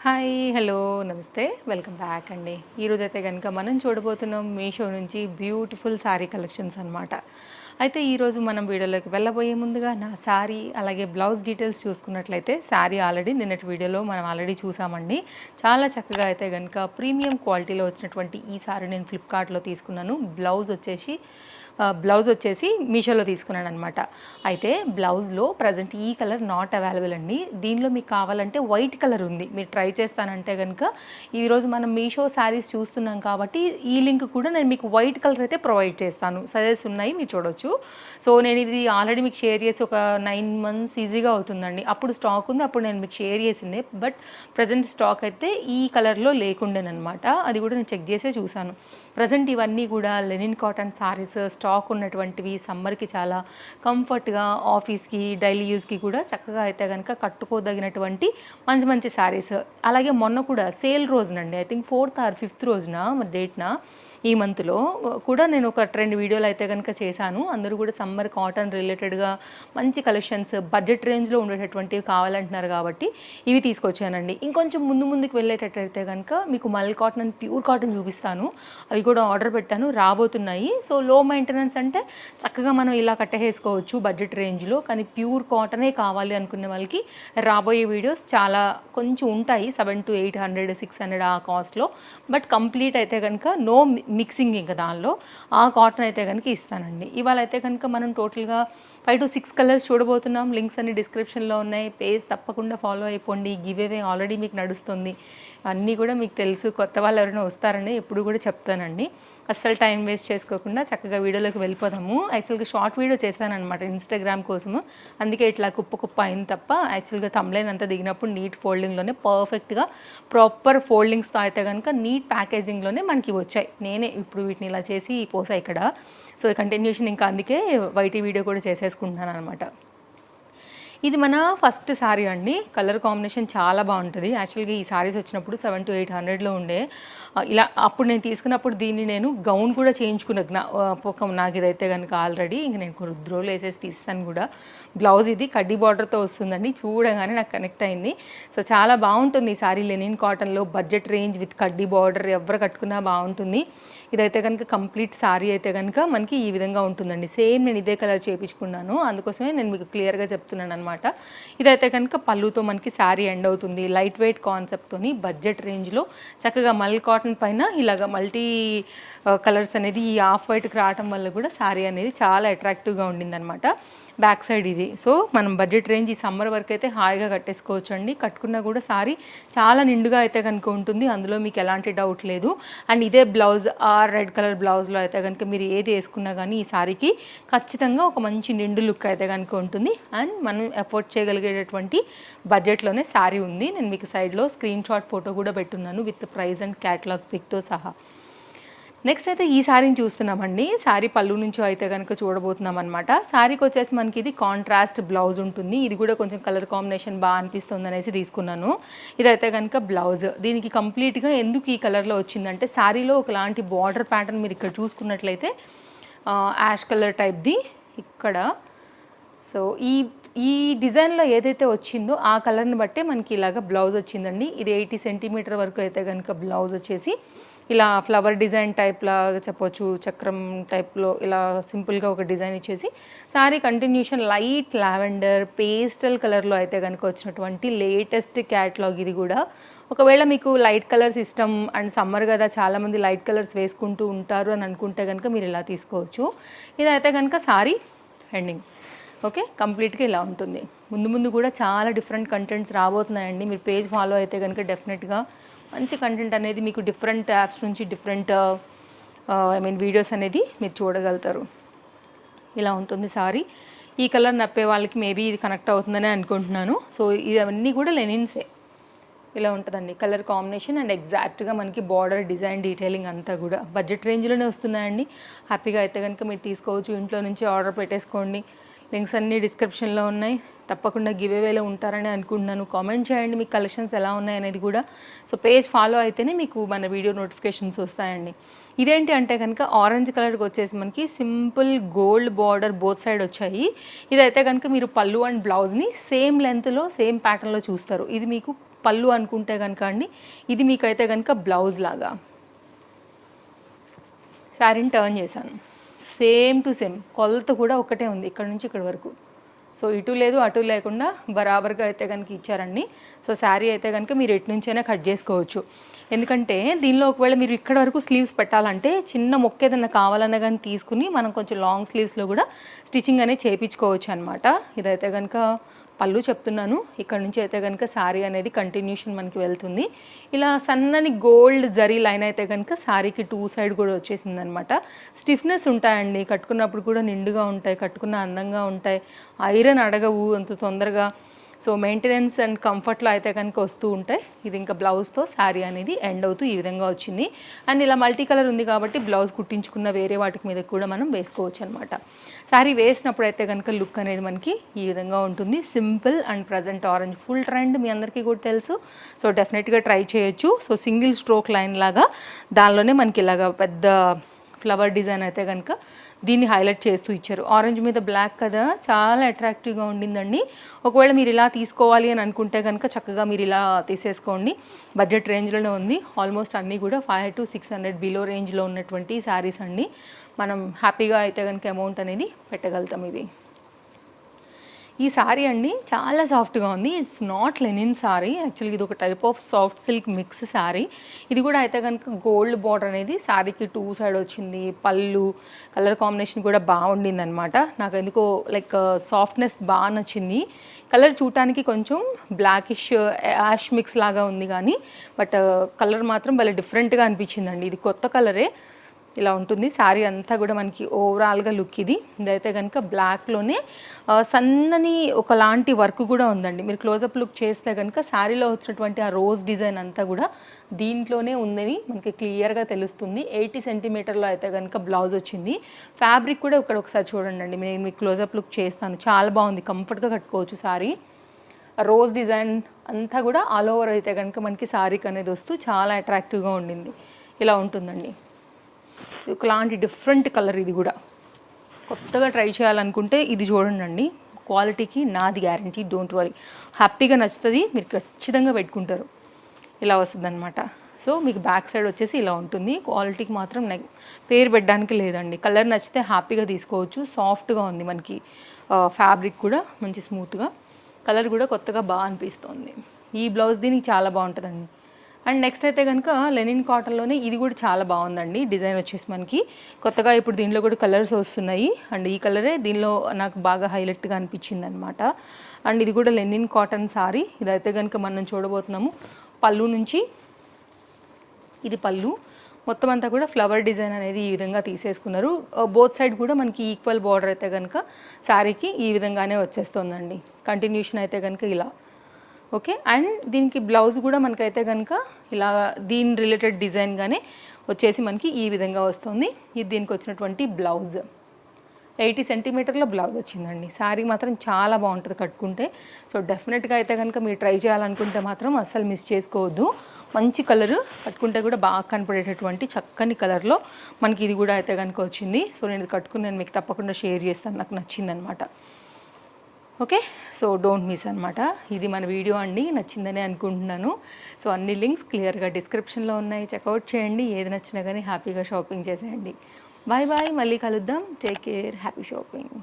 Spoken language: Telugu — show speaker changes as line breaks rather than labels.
హాయ్ హలో నమస్తే వెల్కమ్ బ్యాక్ అండి. ఈరోజైతే కనుక మనం చూడబోతున్నాం మీషో నుంచి బ్యూటిఫుల్ శారీ కలెక్షన్స్ అనమాట. అయితే ఈరోజు మనం వీడియోలోకి వెళ్ళబోయే ముందుగా నా శారీ అలాగే బ్లౌజ్ డీటెయిల్స్ చూసుకున్నట్లయితే శారీ ఆల్రెడీ నిన్నటి వీడియోలో మనం ఆల్రెడీ చూసామండి. చాలా చక్కగా అయితే కనుక ప్రీమియం క్వాలిటీలో వచ్చినటువంటి ఈ శారీ నేను ఫ్లిప్కార్ట్లో తీసుకున్నాను. బ్లౌజ్ వచ్చేసి మీషోలో తీసుకున్నానమాట. అయితే బ్లౌజ్లో ప్రజెంట్ ఈ కలర్ నాట్ అవైలబుల్ అండి. దీనిలో మీకు కావాలంటే వైట్ కలర్ ఉంది. మీరు ట్రై చేస్తానంటే కనుక ఈరోజు మనం మీషో శారీస్ చూస్తున్నాం కాబట్టి ఈ లింక్ కూడా నేను మీకు వైట్ కలర్ అయితే ప్రొవైడ్ చేస్తాను. సజెస్ ఉన్నాయి, మీరు చూడొచ్చు. సో నేను ఇది ఆల్రెడీ మీకు షేర్ చేసి ఒక 9 months ఈజీగా అవుతుందండి. అప్పుడు స్టాక్ ఉంది, అప్పుడు నేను మీకు షేర్ చేసిందే. బట్ ప్రజెంట్ స్టాక్ అయితే ఈ కలర్లో లేకుండేనమాట. అది కూడా నేను చెక్ చేసే చూశాను. ప్రజెంట్ ఇవన్నీ కూడా లెనిన్ కాటన్ శారీస్ స్టాక్ ఉన్నటువంటివి. సమ్మర్కి చాలా కంఫర్ట్గా ఆఫీస్కి డైలీ యూస్కి కూడా చక్కగా అయితే కనుక కట్టుకోదగినటువంటి మంచి మంచి శారీస్. అలాగే మొన్న కూడా సేల్ రోజునండి, I think 4th or 5th రోజున డేట్న ఈ మంత్లో కూడా నేను ఒక 2 వీడియోలు అయితే కనుక చేశాను. అందరూ కూడా సమ్మర్ కాటన్ రిలేటెడ్గా మంచి కలెక్షన్స్ బడ్జెట్ రేంజ్లో ఉండేటటువంటివి కావాలంటున్నారు కాబట్టి ఇవి తీసుకొచ్చానండి. ఇంకొంచెం ముందుకు వెళ్ళేటట్టయితే కనుక మీకు మల్ కాటన్ అండ్ ప్యూర్ కాటన్ చూపిస్తాను. అవి కూడా ఆర్డర్ పెట్టాను, రాబోతున్నాయి. సో లో మెయింటెనెన్స్ అంటే చక్కగా మనం ఇలా కట్టేసుకోవచ్చు బడ్జెట్ రేంజ్లో. కానీ ప్యూర్ కాటనే కావాలి అనుకునే వాళ్ళకి రాబోయే వీడియోస్ చాలా కొంచెం ఉంటాయి, 700 to 800 600 ఆ కాస్ట్లో. బట్ కంప్లీట్ అయితే కనుక నో మిక్సింగ్ ఇంకా దానిలో ఆ కాటన్ అయితే కనుక ఇస్తానండి. ఇవాళ అయితే కనుక మనం టోటల్గా 5 to 6 కలర్స్ చూడబోతున్నాం. లింక్స్ అన్ని డిస్క్రిప్షన్లో ఉన్నాయి. పేజ్ తప్పకుండా ఫాలో అయిపోండి. గివ్ అవే ఆల్రెడీ మీకు నడుస్తుంది. అన్నీ కూడా మీకు తెలుసు. కొత్త వాళ్ళు ఎవరైనా వస్తారని ఎప్పుడు కూడా చెప్తానండి. అస్సలు టైం వేస్ట్ చేసుకోకుండా చక్కగా వీడియోలోకి వెళ్ళిపోదాము. యాక్చువల్గా షార్ట్ వీడియో చేశానమాట ఇన్స్టాగ్రామ్ కోసము. అందుకే ఇట్లా కుప్ప అయింది తప్ప యాక్చువల్గా థంబ్నెయిల్ అంతా దిగినప్పుడు నీట్ ఫోల్డింగ్లోనే పర్ఫెక్ట్గా ప్రాపర్ ఫోల్డింగ్స్తో అయితే కనుక నీట్ ప్యాకేజింగ్లోనే మనకి వచ్చాయి. నేనే ఇప్పుడు వీటిని ఇలా చేసి పోసా ఇక్కడ. సో కంటిన్యూషన్ ఇంకా అందుకే వైటీ వీడియో కూడా చేసేసుకుంటున్నాను అనమాట. ఇది మన ఫస్ట్ శారీ అండి. కలర్ కాంబినేషన్ చాలా బాగుంటుంది. యాక్చువల్గా ఈ శారీస్ వచ్చినప్పుడు 700 to 800లో ఉండే. ఇలా అప్పుడు నేను తీసుకున్నప్పుడు దీన్ని నేను గౌన్ కూడా చేయించుకున్న నాకు ఇదైతే కనుక ఆల్రెడీ ఇంక నేను కొద్ది రోజులు వేసేసి తీస్తాను కూడా. బ్లౌజ్ ఇది కడ్డీ బార్డర్తో వస్తుందండి. చూడగానే నాకు కనెక్ట్ అయింది. సో చాలా బాగుంటుంది ఈ శారీ. లెనిన్ కాటన్లో బడ్జెట్ రేంజ్ విత్ కడ్డీ బార్డర్ ఎవరు కట్టుకున్నా బాగుంటుంది. ఇదైతే కనుక కంప్లీట్ శారీ అయితే కనుక మనకి ఈ విధంగా ఉంటుందండి. సేమ్ నేను ఇదే కలర్ చేయించుకున్నాను, అందుకోసమే నేను మీకు క్లియర్గా చెప్తున్నాను అనమాట. ఇదైతే కనుక పళ్ళుతో మనకి శారీ ఎండ్ అవుతుంది. లైట్ వెయిట్ కాన్సెప్ట్తోని బడ్జెట్ రేంజ్లో చక్కగా మల్ కాటన్ పైన ఇలాగ మల్టీ కలర్స్ అనేది ఈ ఆఫ్ వైట్కి రావటం వల్ల కూడా శారీ అనేది చాలా అట్రాక్టివ్గా ఉండిందనమాట. బ్యాక్ సైడ్ ఇది. సో మనం బడ్జెట్ రేంజ్ ఈ సమ్మర్ వరకు అయితే హాయిగా కట్టేసుకోవచ్చు అండి. కట్టుకున్నా కూడా సారీ చాలా నిండుగా అయితే కనుక ఉంటుంది, అందులో మీకు ఎలాంటి డౌట్ లేదు. అండ్ ఇదే బ్లౌజ్ రెడ్ కలర్ బ్లౌజ్లో అయితే కనుక మీరు ఏది వేసుకున్నా కానీ ఈ సారీకి ఖచ్చితంగా ఒక మంచి నిండు లుక్ అయితే కనుక ఉంటుంది. అండ్ మనం ఎఫోర్డ్ చేయగలిగేటటువంటి బడ్జెట్లోనే శారీ ఉంది. నేను మీకు సైడ్లో స్క్రీన్ షాట్ ఫోటో కూడా పెట్టున్నాను విత్ ప్రైస్ అండ్ క్యాటలాగ్ పిక్తో సహా. నెక్స్ట్ అయితే ఈ శారీని చూస్తున్నామండి. శారీ పళ్ళు నుంచి అయితే కనుక చూడబోతున్నాం అనమాట. శారీకి వచ్చేసి మనకి ఇది కాంట్రాస్ట్ బ్లౌజ్ ఉంటుంది. ఇది కూడా కొంచెం కలర్ కాంబినేషన్ బాగా అనిపిస్తుంది అనేసి తీసుకున్నాను. ఇదైతే కనుక బ్లౌజ్. దీనికి కంప్లీట్గా ఎందుకు ఈ కలర్లో వచ్చిందంటే శారీలో ఒకలాంటి బార్డర్ ప్యాటర్న్ మీరు ఇక్కడ చూసుకున్నట్లయితే యాష్ కలర్ టైప్ది ఇక్కడ. సో ఈ డిజైన్లో ఏదైతే వచ్చిందో ఆ కలర్ని బట్టే మనకి ఇలాగ బ్లౌజ్ వచ్చిందండి. ఇది 80 cm వరకు అయితే కనుక బ్లౌజ్ వచ్చేసి ఇలా ఫ్లవర్ డిజైన్ టైప్ లాగా చెప్పొచ్చు, చక్రం టైప్లో ఇలా సింపుల్గా ఒక డిజైన్ ఇచ్చేసి sari continuation light lavender pastel కలర్లో అయితే కనుక వచ్చినటువంటి లేటెస్ట్ క్యాటలాగ్ ఇది కూడా. ఒకవేళ మీకు లైట్ కలర్స్ ఇష్టం అండ్ సమ్మర్ కదా చాలామంది లైట్ కలర్స్ వేసుకుంటూ ఉంటారు అని అనుకుంటే కనుక మీరు ఇలా తీసుకోవచ్చు. ఇదైతే కనుక శారీ ఎండింగ్. ఓకే, కంప్లీట్గా ఇలా ఉంటుంది. ముందు కూడా చాలా డిఫరెంట్ కంటెంట్స్ రాబోతున్నాయండి. మీరు పేజ్ ఫాలో అయితే కనుక డెఫినెట్గా మంచి కంటెంట్ అనేది మీకు డిఫరెంట్ యాప్స్ నుంచి డిఫరెంట్ వీడియోస్ అనేది మీరు చూడగలుగుతారు. ఇలా ఉంటుంది సారీ. ఈ కలర్ నప్పే వాళ్ళకి మేబీ ఇది కనెక్ట్ అవుతుందని అనుకుంటున్నాను. సో ఇవన్నీ కూడా లెనిన్సే. ఇలా ఉంటుందండి కలర్ కాంబినేషన్ అండ్ ఎగ్జాక్ట్గా మనకి బార్డర్ డిజైన్ డీటెయిలింగ్ అంతా కూడా బడ్జెట్ రేంజ్లోనే వస్తున్నాయండి. హ్యాపీగా అయితే కనుక మీరు తీసుకోవచ్చు. ఇంట్లో నుంచి ఆర్డర్ పెట్టేసుకోండి. లింక్స్ అన్నీ డిస్క్రిప్షన్లో ఉన్నాయి. తప్పకుండా గివ్ అవేలో ఉంటారని అనుకుంటున్నాను. కామెంట్ చేయండి మీకు కలెక్షన్స్ ఎలా ఉన్నాయి అనేది కూడా. సో పేజ్ ఫాలో అయితేనే మీకు మన వీడియో నోటిఫికేషన్స్ వస్తాయండి. ఇదేంటి అంటే కనుక ఆరెంజ్ కలర్కి వచ్చేసి మనకి simple gold border both side వచ్చాయి. ఇదైతే కనుక మీరు పళ్ళు అండ్ బ్లౌజ్ని సేమ్ లెంత్లో సేమ్ ప్యాటర్న్లో చూస్తారు. ఇది మీకు పళ్ళు అనుకుంటే కనుక అండి, ఇది మీకైతే కనుక బ్లౌజ్ లాగా. శారీని టర్న్ చేశాను, సేమ్ టు సేమ్ కొలత కూడా ఒకటే ఉంది ఇక్కడ నుంచి ఇక్కడ వరకు. సో ఇటు లేదు అటు లేకుండా బరాబర్గా అయితే కనుక ఇచ్చారండి. సో శారీ అయితే కనుక మీరు ఎటు నుంచైనా కట్ చేసుకోవచ్చు. ఎందుకంటే దీనిలో ఒకవేళ మీరు ఇక్కడ వరకు స్లీవ్స్ పెట్టాలంటే చిన్న మొక్క ఏదైనా కావాలన్నా కానీ తీసుకుని మనం కొంచెం లాంగ్ స్లీవ్స్లో కూడా స్టిచ్చింగ్ అనేది చేయించుకోవచ్చు అనమాట. ఇదైతే కనుక పళ్ళు చెప్తున్నాను. ఇక్కడ నుంచి అయితే కనుక శారీ అనేది కంటిన్యూషన్ మనకి వెళ్తుంది. ఇలా సన్నని గోల్డ్ జరీ లైన్ అయితే కనుక శారీకి 2 సైడ్ కూడా వచ్చేసింది అనమాట. స్టిఫ్నెస్ ఉంటాయండి, కట్టుకున్నప్పుడు కూడా నిండుగా ఉంటాయి, కట్టుకున్న అందంగా ఉంటాయి, ఐరన్ అడగవు అంత తొందరగా. సో మెయింటెనెన్స్ అండ్ కంఫర్ట్లో అయితే కనుక వస్తూ ఉంటాయి. ఇది ఇంకా బ్లౌజ్తో శారీ అనేది ఎండ్ అవుతూ ఈ విధంగా వచ్చింది. అండ్ ఇలా మల్టీ కలర్ ఉంది కాబట్టి బ్లౌజ్ కుట్టించుకున్న వేరే వాటికి మీద కూడా మనం వేసుకోవచ్చు అనమాట. శారీ వేసినప్పుడు అయితే కనుక లుక్ అనేది మనకి ఈ విధంగా ఉంటుంది. Simple and present orange full trend మీ అందరికీ కూడా తెలుసు. సో డెఫినెట్గా ట్రై చేయొచ్చు. సో సింగిల్ స్ట్రోక్ లైన్ లాగా దానిలోనే మనకి ఇలాగ పెద్ద ఫ్లవర్ డిజైన్ అయితే కనుక దీన్ని హైలైట్ చేస్తూ ఇచ్చారు. ఆరెంజ్ మీద బ్లాక్ కదా, చాలా అట్రాక్టివ్గా ఉండిందండి. ఒకవేళ మీరు ఇలా తీసుకోవాలి అని అనుకుంటే కనుక చక్కగా మీరు ఇలా తీసేసుకోండి. బడ్జెట్ రేంజ్లోనే ఉంది. ఆల్మోస్ట్ అన్నీ కూడా 500 to 600 బిలో రేంజ్లో ఉన్నటువంటి శారీస్ అండి. మనం హ్యాపీగా అయితే కనుక అమౌంట్ అనేది పెట్టగలుగుతాం. ఇవి ఈ సారీ అండి చాలా సాఫ్ట్గా ఉంది. ఇట్స్ నాట్ లెనిన్ సారీ, యాక్చువల్గా ఇది ఒక type of soft silk mix sorry. ఇది కూడా అయితే కనుక గోల్డ్ బార్డర్ అనేది సారీకి 2 సైడ్ వచ్చింది. పళ్ళు కలర్ కాంబినేషన్ కూడా బాగుండింది అనమాట. నాకు ఎందుకో లైక్ సాఫ్ట్నెస్ బాగా నచ్చింది. కలర్ చూడటానికి కొంచెం బ్లాకిష్ యాష్ మిక్స్ లాగా ఉంది కానీ బట్ కలర్ మాత్రం భలే డిఫరెంట్గా అనిపించిందండి. ఇది కొత్త కలరే, ఇలా ఉంటుంది శారీ అంతా కూడా మనకి ఓవరాల్గా లుక్. ఇదైతే కనుక బ్లాక్లోనే సన్నని ఒకలాంటి వర్క్ కూడా ఉందండి. మీరు క్లోజప్ లుక్ చేస్తే కనుక శారీలో వచ్చినటువంటి ఆ రోజ్ డిజైన్ అంతా కూడా దీంట్లోనే ఉందని మనకి క్లియర్గా తెలుస్తుంది. 80 సెంటీమీటర్లో అయితే కనుక బ్లౌజ్ వచ్చింది. ఫ్యాబ్రిక్ కూడా ఇక్కడ ఒకసారి చూడండి. నేను మీకు క్లోజప్ లుక్ చేస్తాను. చాలా బాగుంది, కంఫర్ట్గా కట్టుకోవచ్చు శారీ. రోజ్ డిజైన్ అంతా కూడా ఆల్ ఓవర్ అయితే కనుక మనకి శారీకి అనేది వస్తూ చాలా అట్రాక్టివ్గా ఉండింది. ఇలా ఉంటుందండి. ఒకలాంటి డిఫరెంట్ కలర్. ఇది కూడా కొత్తగా ట్రై చేయాలనుకుంటే ఇది చూడండి. క్వాలిటీకి నాది గ్యారంటీ, డోంట్ వరీ. హ్యాపీగా నచ్చుతుంది, మీరు ఖచ్చితంగా పెట్టుకుంటారు. ఇలా వస్తుంది అనమాట. సో మీకు బ్యాక్ సైడ్ వచ్చేసి ఇలా ఉంటుంది. క్వాలిటీకి మాత్రం పేరు పెట్టడానికి లేదండి. కలర్ నచ్చితే హ్యాపీగా తీసుకోవచ్చు. సాఫ్ట్గా ఉంది మనకి, ఫ్యాబ్రిక్ కూడా మంచి స్మూత్గా, కలర్ కూడా కొత్తగా బాగా అనిపిస్తుంది. ఈ బ్లౌజ్ దీనికి చాలా బాగుంటుందండి. అండ్ నెక్స్ట్ అయితే కనుక లెనిన్ కాటన్లోనే ఇది కూడా చాలా బాగుందండి. డిజైన్ వచ్చేసి మనకి కొత్తగా ఇప్పుడు దీనిలో కూడా కలర్స్ వస్తున్నాయి. అండ్ ఈ కలరే దీనిలో నాకు బాగా హైలైట్గా అనిపించింది అనమాట. అండ్ ఇది కూడా లెనిన్ కాటన్ సారీ. ఇదైతే కనుక మనం చూడబోతున్నాము. పళ్ళు నుంచి ఇది పళ్ళు మొత్తం అంతా కూడా ఫ్లవర్ డిజైన్ అనేది ఈ విధంగా తీసేసుకున్నారు. బోత్ సైడ్ కూడా మనకి ఈక్వల్ బార్డర్ అయితే కనుక శారీకి ఈ విధంగానే వచ్చేస్తుందండి. కంటిన్యూషన్ అయితే కనుక ఇలా ఓకే. అండ్ దీనికి బ్లౌజ్ కూడా మనకైతే కనుక ఇలా దీని రిలేటెడ్ డిజైన్గానే వచ్చేసి మనకి ఈ విధంగా వస్తుంది. ఇది దీనికి వచ్చినటువంటి బ్లౌజ్ 80 సెంటీమీటర్ల బ్లౌజ్ వచ్చిందండి. శారీ మాత్రం చాలా బాగుంటుంది కట్టుకుంటే. సో డెఫినెట్గా అయితే కనుక మీరు ట్రై చేయాలనుకుంటే మాత్రం అస్సలు మిస్ చేసుకోవద్దు. మంచి కలరు, కట్టుకుంటే కూడా బాగా కనపడేటటువంటి చక్కని కలర్లో మనకి ఇది కూడా అయితే కనుక వచ్చింది. సో నేను కట్టుకుని నేను మీకు తప్పకుండా షేర్ చేస్తాను, నాకు నచ్చిందనమాట. ఓకే, సో డోంట్ మిస్ అనమాట. ఇది మన వీడియో అండి, నచ్చిందని అనుకుంటున్నాను. సో అన్ని లింక్స్ క్లియర్గా డిస్క్రిప్షన్లో ఉన్నాయి, చెక్అవుట్ చేయండి. ఏది నచ్చినా కానీ హ్యాపీగా షాపింగ్ చేసేయండి. బాయ్ బాయ్, మళ్ళీ కలుద్దాం. Take care, happy shopping.